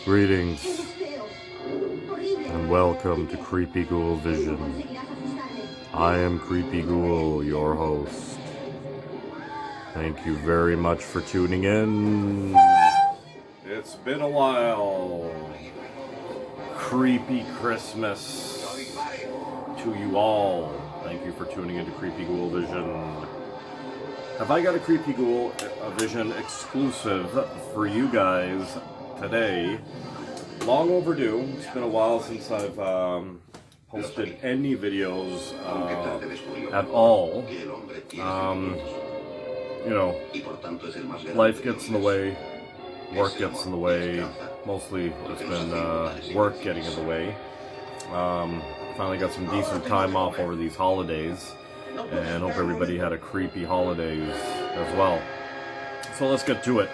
Greetings, and welcome to Creepy Ghoul Vision. I am Creepy Ghoul, your host. Thank you very much for tuning in. It's been a while. Creepy Christmas to you all. Thank you for tuning into Creepy Ghoul Vision. Have I got a Creepy Ghoul Vision exclusive for you guys today? Long overdue. It's been a while since I've posted any videos at all. You know, life gets in the way, work gets in the way. Mostly it's been work getting in the way. Finally got some decent time off over these holidays, and hope everybody had a creepy holidays as well. So let's get to it.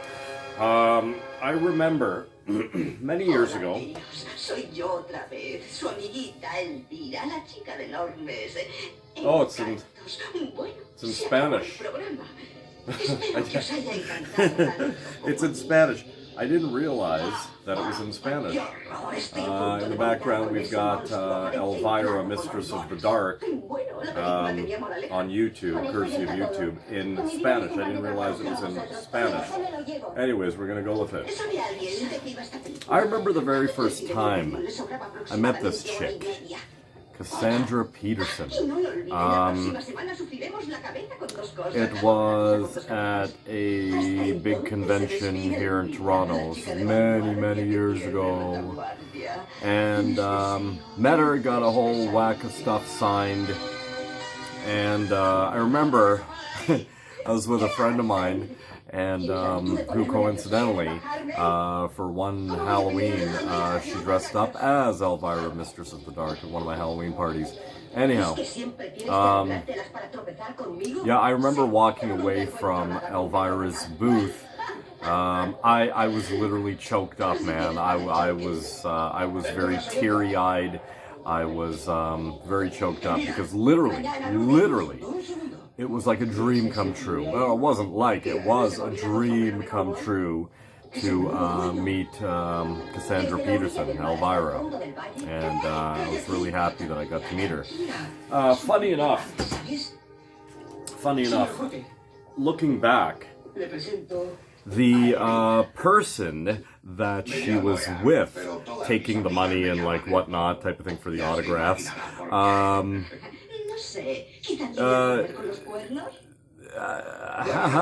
I remember many years ago. Oh, it's in Spanish. It's in Spanish. I didn't realize that it was in Spanish. In the background, we've got ELVIRA, Mistress of the Dark, on YouTube, courtesy of YouTube, in Spanish. I didn't realize it was in Spanish. Anyways, we're going to go with it. I remember the very first time I met this chick, Cassandra Peterson. It was at a big convention here in Toronto many years ago, and met her, got a whole whack of stuff signed, and I remember I was with a friend of mine, and who coincidentally, for one Halloween, she dressed up as ELVIRA, Mistress of the Dark, at one of my Halloween parties. Anyhow, yeah, I remember walking away from ELVIRA's booth. I was literally choked up, man. I was very teary-eyed. I was very choked up because literally, it was like a dream come true. Well, it wasn't like, it was a dream come true to meet Cassandra Peterson, ELVIRA, and I was really happy that I got to meet her. Funny enough, looking back, the person that she was with, taking the money and like whatnot type of thing for the autographs, how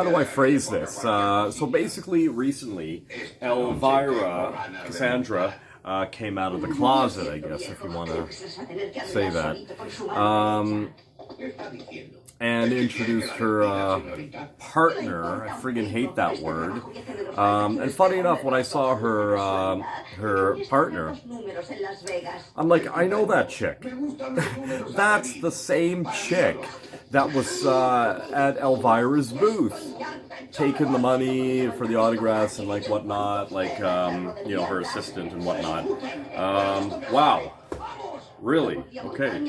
do I phrase this? So basically, recently, ELVIRA, Cassandra, came out of the closet, I guess, if you want to say that, and introduced her partner. I friggin' hate that word. And funny enough, when I saw her partner, I'm like, I know that chick. That's the same chick that was at ELVIRA's booth, taking the money for the autographs and like whatnot, like you know, her assistant and whatnot. Wow, really? Okay.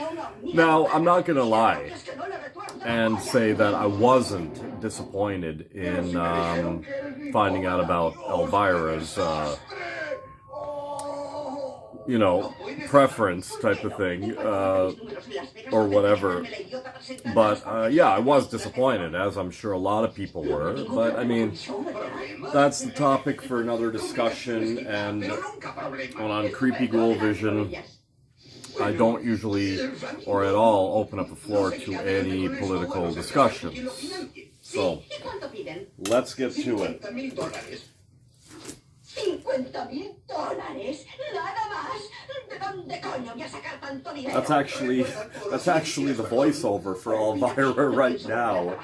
Now, I'm not gonna lie and say that I wasn't disappointed in finding out about ELVIRA's you know, preference type of thing, or whatever. But yeah, I was disappointed, as I'm sure a lot of people were. But I mean, that's the topic for another discussion. And on Creepy Ghoul Vision, I don't usually, or at all, open up the floor to any political discussions. So, let's get to it. That's actually the voiceover for ELVIRA right now.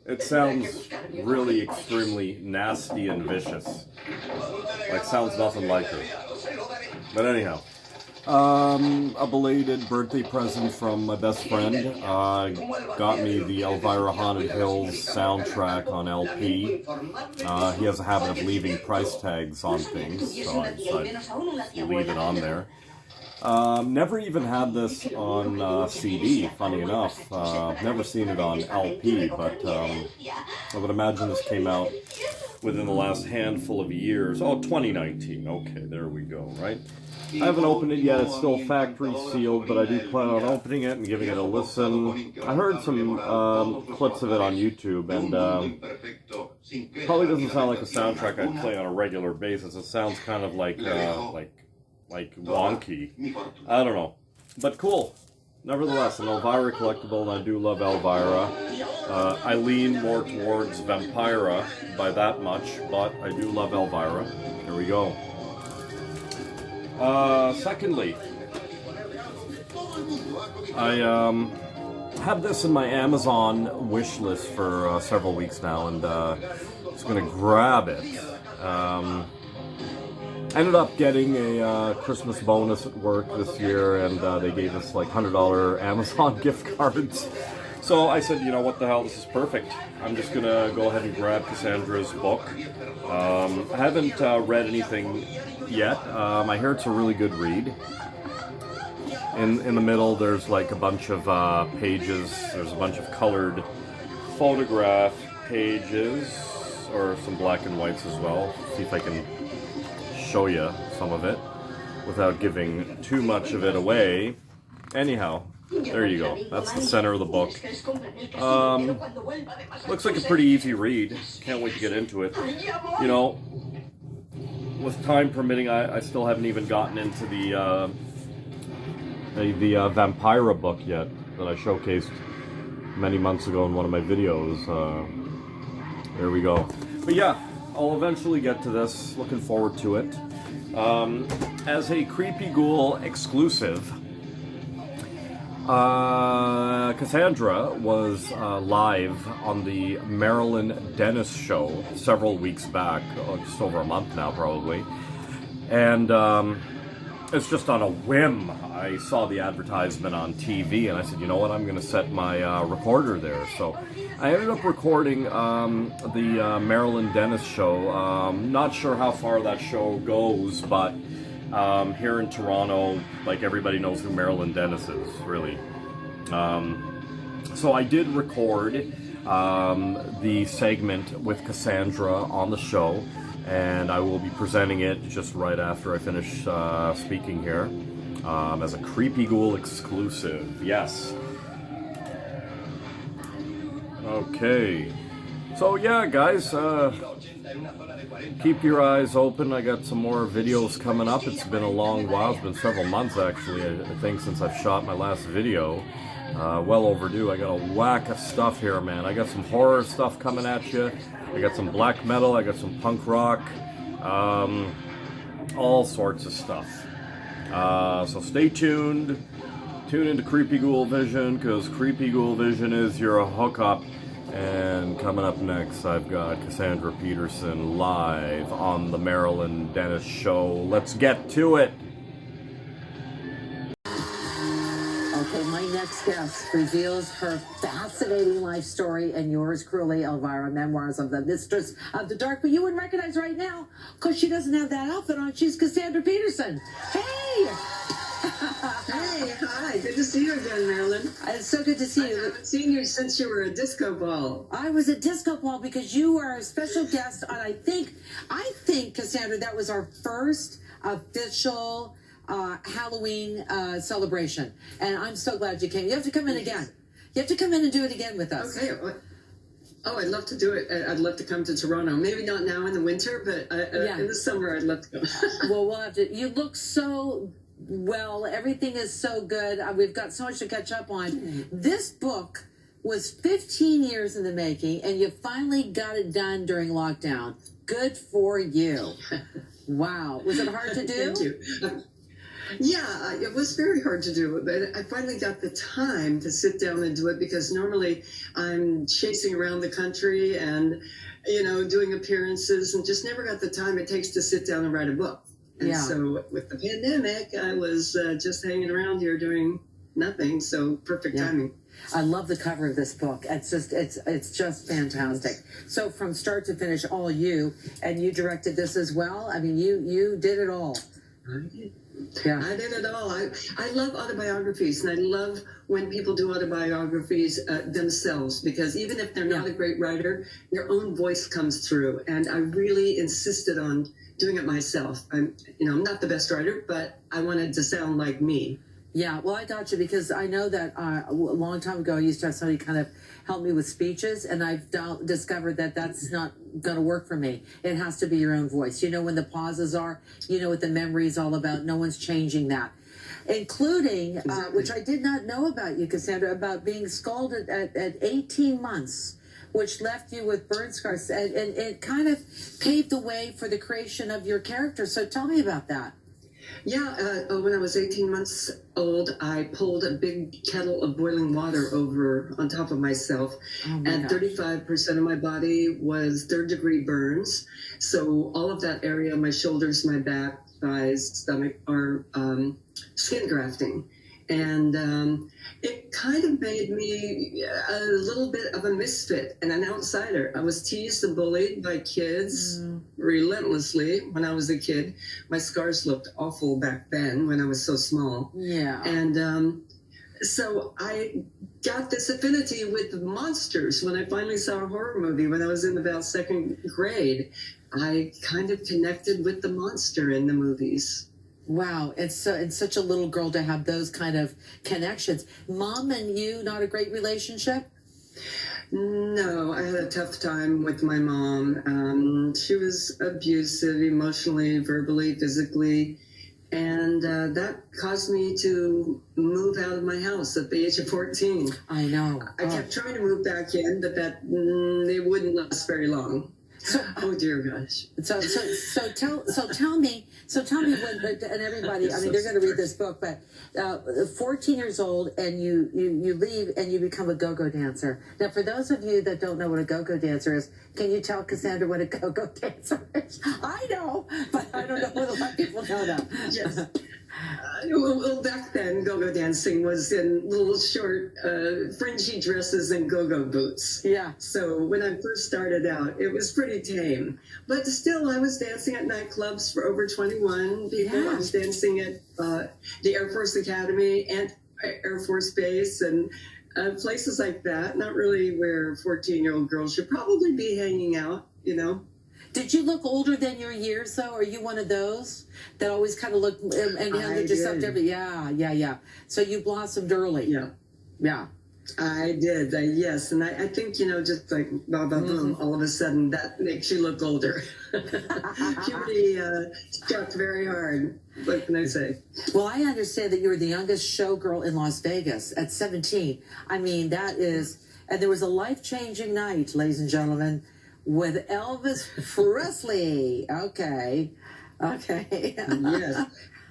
It sounds really extremely nasty and vicious. Like, sounds nothing like her. But anyhow, a belated birthday present from my best friend. Got me the ELVIRA Haunted Hills soundtrack on LP. He has a habit of leaving price tags on things, so I decided to leave it on there. Never even had this on CD, funny enough. Never seen it on LP, but I would imagine this came out within the last handful of years. Oh, 2019. Okay, there we go, right? I haven't opened it yet. It's still factory sealed, but I do plan on opening it and giving it a listen. I heard some clips of it on YouTube, and probably doesn't sound like a soundtrack I'd play on a regular basis. It sounds kind of like wonky. I don't know, but cool. Nevertheless, an ELVIRA collectible, and I do love ELVIRA. I lean more towards Vampira by that much, but I do love ELVIRA. Here we go. Secondly, I had this in my Amazon wish list for several weeks now, and just gonna grab it. I ended up getting a Christmas bonus at work this year, and they gave us like $100 Amazon gift cards. So I said, you know what the hell, this is perfect. I'm just gonna go ahead and grab Cassandra's book. I haven't read anything yet. I hear it's a really good read. In the middle, there's like a bunch of pages. There's a bunch of colored photograph pages, or some black and whites as well. See if I can show you some of it without giving too much of it away. Anyhow, there you go. That's the center of the book. Looks like a pretty easy read. Can't wait to get into it. You know, with time permitting, I still haven't even gotten into the Vampira book yet that I showcased many months ago in one of my videos. There we go. But yeah, I'll eventually get to this. Looking forward to it. As a Creepy Ghoul exclusive, Cassandra was live on the Marilyn Denis show several weeks back, just over a month now probably, and it's just on a whim. I saw the advertisement on TV and I said, you know what, I'm going to set my recorder there. So I ended up recording the Marilyn Denis show. Not sure how far that show goes, but here in Toronto, like, everybody knows who Marilyn Denis is, really. So I did record the segment with Cassandra on the show, and I will be presenting it just right after I finish speaking here as a Creepy Ghoul exclusive. Yes. Okay. So yeah, guys, keep your eyes open. I got some more videos coming up. It's been a long while. It's been several months, actually, I think, since I've shot my last video. Well overdue. I got a whack of stuff here, man. I got some horror stuff coming at you. I got some black metal. I got some punk rock. All sorts of stuff. So stay tuned. Tune into Creepy Ghoul Vision, because Creepy Ghoul Vision is your hookup. And coming up next, I've got Cassandra Peterson live on the Marilyn Denis show. Let's get to it. Okay, my next guest reveals her fascinating life story and yours truly, ELVIRA, Memoirs of the Mistress of the Dark. But you wouldn't recognize right now because she doesn't have that outfit on. She's Cassandra Peterson. Hey! Hey, hi. Good to see you again, Marilyn. It's so good to see you. I haven't seen you since you were a disco ball. I was at Disco Ball because you were a special guest on, I think, Cassandra, that was our first official Halloween celebration. And I'm so glad you came. You have to come in again. You have to come in and do it again with us. Okay. Oh, I'd love to do it. I'd love to come to Toronto. Maybe not now in the winter, but in the summer I'd love to go. Well, we'll have to. You look so well. Everything is so good. We've got so much to catch up on. This book was 15 years in the making, and you finally got it done during lockdown. Good for you. Wow. Was it hard to do? Thank you. Yeah, it was very hard to do, but I finally got the time to sit down and do it, because normally I'm chasing around the country and, doing appearances, and just never got the time it takes to sit down and write a book. And so with the pandemic, I was just hanging around here doing nothing. So perfect timing. I love the cover of this book. It's just fantastic. So from start to finish, all you, and you directed this as well. I mean, you did it all. Yeah. I did it all. I love autobiographies, and I love when people do autobiographies themselves, because even if they're not a great writer, their own voice comes through. And I really insisted on doing it myself. I'm not the best writer, but I wanted to sound like me. Yeah, well, I got you, because I know that a long time ago I used to have somebody kind of help me with speeches, and I've discovered that that's not going to work for me. It has to be your own voice. You know when the pauses are, you know what the memory is all about. No one's changing that. Including, which I did not know about you, Cassandra, about being scalded at 18 months, which left you with burn scars, and it kind of paved the way for the creation of your character. So tell me about that. Yeah, when I was 18 months old, I pulled a big kettle of boiling water over on top of myself, and 35% of my body was third-degree burns. So all of that area, my shoulders, my back, thighs, stomach, are skin grafting. And it kind of made me a little bit of a misfit and an outsider. I was teased and bullied by kids relentlessly when I was a kid. My scars looked awful back then when I was so small. Yeah. And so I got this affinity with monsters when I finally saw a horror movie when I was in about second grade. I kind of connected with the monster in the movies. Wow, it's such a little girl to have those kind of connections. Mom and you, not a great relationship? No, I had a tough time with my mom. She was abusive emotionally, verbally, physically, and that caused me to move out of my house at the age of 14. I know. I kept trying to move back in, but it wouldn't last very long. Oh dear gosh. So tell me when, and everybody, I mean, they're going to read this book, but 14 years old, and you leave and you become a go-go dancer. Now, for those of you that don't know what a go-go dancer is, can you tell Cassandra what a go-go dancer is? I know, but I don't know whether a lot of people know that. Yes. Well, back then, go-go dancing was in little short, fringy dresses and go-go boots. Yeah. So when I first started out, it was pretty tame. But still, I was dancing at nightclubs for over 21 people. Yeah. I was dancing at the Air Force Academy and Air Force Base and places like that. Not really where 14-year-old girls should probably be hanging out, you know. Did you look older than your years, though? Are you one of those that always kind of look and handled yourself different? Yeah. So you blossomed early. Yeah. I did, yes. And I think, just like boom, all of a sudden, that makes you look older. Puberty struck very hard. What can I say? Well, I understand that you were the youngest showgirl in Las Vegas at 17. I mean, that is, and there was a life-changing night, ladies and gentlemen, with Elvis Presley. Okay. Yes.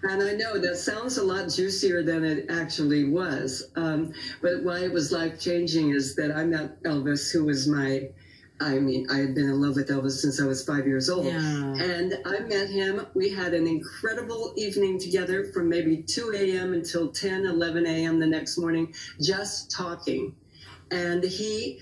And I know that sounds a lot juicier than it actually was. But why it was life-changing is that I met Elvis, who was I had been in love with Elvis since I was 5 years old. Yeah. And I met him. We had an incredible evening together from maybe 2 a.m. until 10, 11 a.m. the next morning, just talking. And he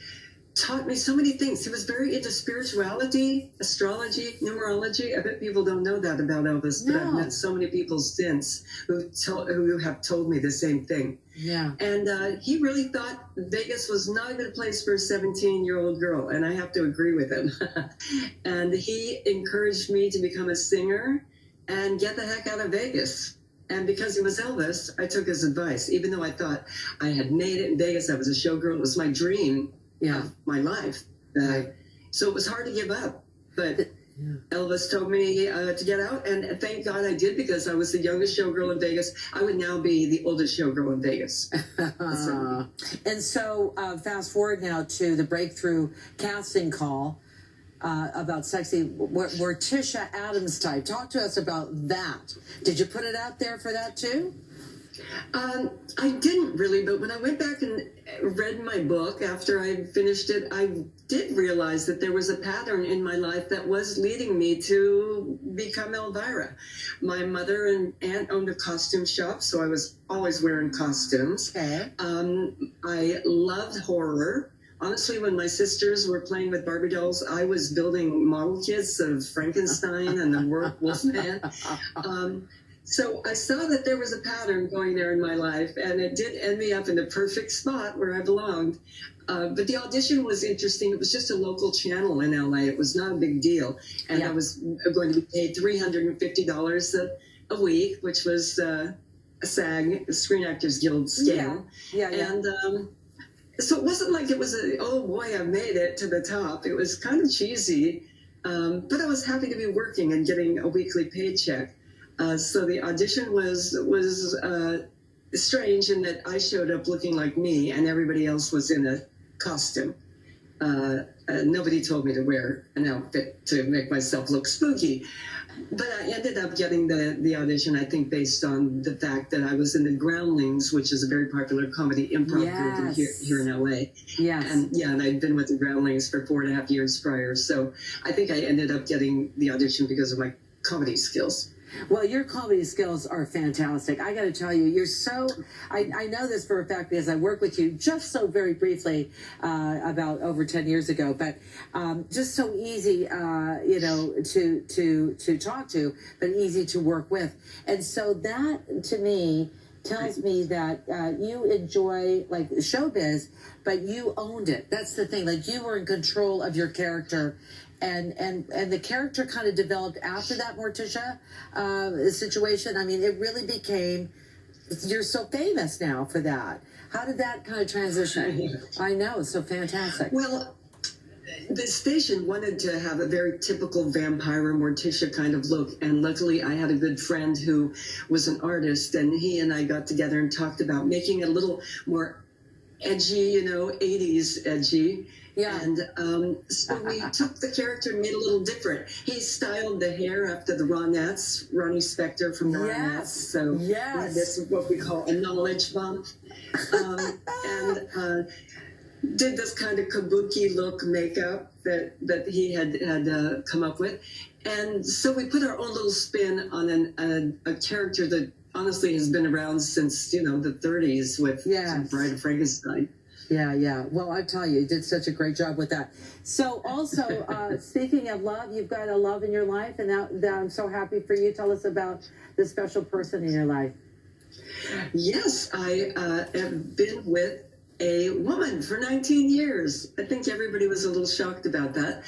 taught me so many things. He was very into spirituality, astrology, numerology. I bet people don't know that about Elvis, but I've met so many people since who have told me the same thing. Yeah. And he really thought Vegas was not a good place for a 17-year-old girl, and I have to agree with him. And he encouraged me to become a singer and get the heck out of Vegas. And because he was Elvis, I took his advice. Even though I thought I had made it in Vegas, I was a showgirl, it was my dream. My life. So it was hard to give up. But Elvis told me to get out, and thank God I did, because I was the youngest showgirl in Vegas. I would now be the oldest showgirl in Vegas. And so fast forward now to the breakthrough casting call about Sexy, Morticia Adams type. Talk to us about that. Did you put it out there for that too? I didn't really, but when I went back and read my book after I finished it, I did realize that there was a pattern in my life that was leading me to become Elvira. My mother and aunt owned a costume shop, so I was always wearing costumes. Okay. I loved horror. Honestly, when my sisters were playing with Barbie dolls, I was building model kits of Frankenstein and the Wolfman. So I saw that there was a pattern going there in my life, and it did end me up in the perfect spot where I belonged. But the audition was interesting. It was just a local channel in LA. It was not a big deal. And I was going to be paid $350 a week, which was a SAG, Screen Actors Guild scale. And so it wasn't like it was oh boy, I made it to the top. It was kind of cheesy. But I was happy to be working and getting a weekly paycheck. So the audition was strange in that I showed up looking like me and everybody else was in a costume. Nobody told me to wear an outfit to make myself look spooky. But I ended up getting the audition, I think, based on the fact that I was in the Groundlings, which is a very popular comedy improv group here in LA. And I'd been with the Groundlings for 4.5 years prior. So I think I ended up getting the audition because of my comedy skills. Well, your comedy skills are fantastic. I got to tell you, you're so, I know this for a fact because I worked with you just so very briefly about over 10 years ago, but just so easy, to talk to, but easy to work with. And so that, to me, tells me that you enjoy like showbiz, but you owned it. That's the thing. Like you were in control of your character. And the character kind of developed after that Morticia situation. I mean, it really became, you're so famous now for that. How did that kind of transition? I know, it's so fantastic. Well, the station wanted to have a very typical vampire Morticia kind of look. And luckily I had a good friend who was an artist, and he and I got together and talked about making it a little more edgy, 80s edgy. And so we took the and made it a little different. He styled the hair after the Ronettes, Ronnie Spector from the Ronettes. So this is what we call a knowledge bump. And did this kind of kabuki look makeup that he had come up with. And so we put our own little spin on a character that honestly has been around since, the 30s with Bride of Frankenstein. Well, I tell you did such a great job with that. So also, speaking of love, you've got a love in your life, and that I'm so happy for you. Tell us about the special person in your life. Yes, I have been with a woman for 19 years. I think everybody was a little shocked about that.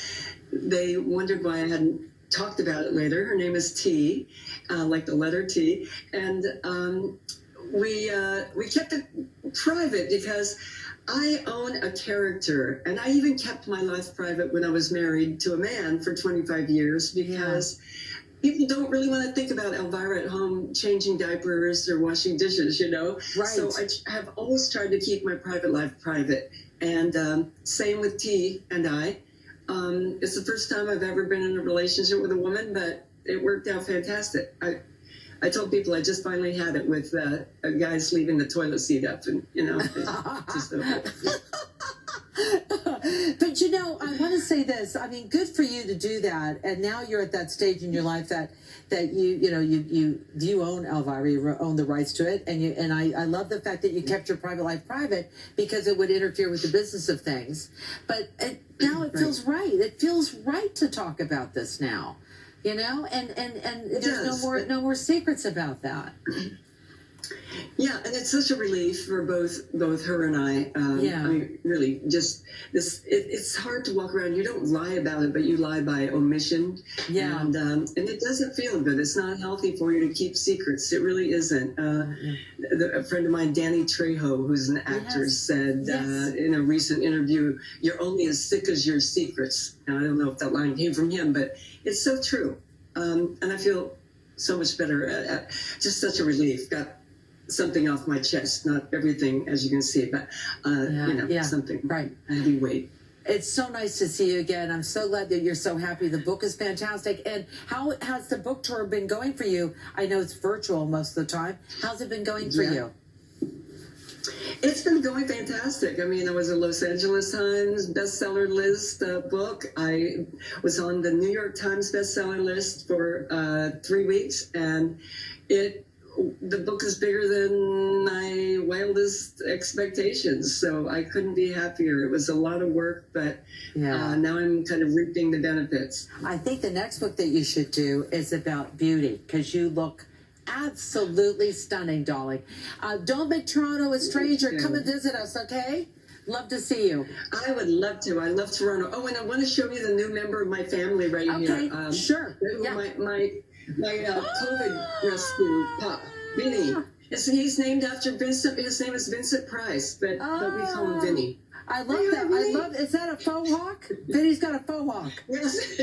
They wondered why I hadn't talked about it later. Her name is T, like the letter T. And we kept it private because I own a character, and I even kept my life private when I was married to a man for 25 years because people don't really want to think about Elvira at home changing diapers or washing dishes, Right. So I have always tried to keep my private life private. And same with T and I. It's the first time I've ever been in a relationship with a woman, but it worked out fantastic. I told people I just finally had it with guys leaving the toilet seat up, and just But I want to say this. I mean, good for you to do that, and now you're at that stage in your life that you own Elvira, you own the rights to it, and I love the fact that you kept your private life private because it would interfere with the business of things. But now it feels right. It feels right to talk about this now. And there's no more secrets about that. Yeah, and it's such a relief for both her and I. I mean, really, just this. It's hard to walk around. You don't lie about it, but you lie by omission. Yeah, and it doesn't feel good. It's not healthy for you to keep secrets. It really isn't. A friend of mine, Danny Trejo, who's an actor, said in a recent interview, "You're only as sick as your secrets." Now, I don't know if that line came from him, but it's so true. And I feel so much better. Just such a relief. Got something off my chest, not everything as you can see, but something heavy weight. It's so nice to see you again. I'm so glad that you're so happy. The book is fantastic. And how has the book tour been going for you? I know it's virtual most of the time. How's it been going for you? It's been going fantastic. I mean, I was a Los Angeles Times bestseller list book. I was on the New York Times bestseller list for 3 weeks, and the book is bigger than my wildest expectations, so I couldn't be happier. It was a lot of work, but now I'm kind of reaping the benefits. I think the next book that you should do is about beauty, because you look absolutely stunning, darling. Don't make Toronto a stranger. Come and visit us, okay? Love to see you. I would love to. I love Toronto. Oh, and I want to show you the new member of my family right here. Okay, sure. Yeah. My COVID rescue pup, Vinny. He's named after Vincent. His name is Vincent Price, but we call him Vinny. I love that. I love. Is that a faux hawk? Vinny's got a faux hawk. Yes.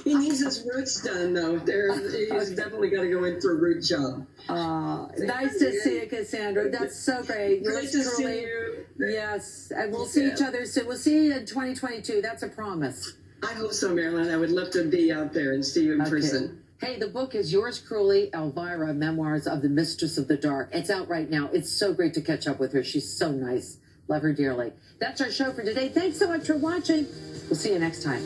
He needs his roots done, though. He's definitely got to go in for a root job. Nice to see you, Cassandra. That's so great. Great to see you. Yes, and we'll see each other soon. We'll see you in 2022. That's a promise. I hope so, Marilyn. I would love to be out there and see you in person. Hey, the book is Yours Cruelly, Elvira, Memoirs of the Mistress of the Dark. It's out right now. It's so great to catch up with her. She's so nice. Love her dearly. That's our show for today. Thanks so much for watching. We'll see you next time.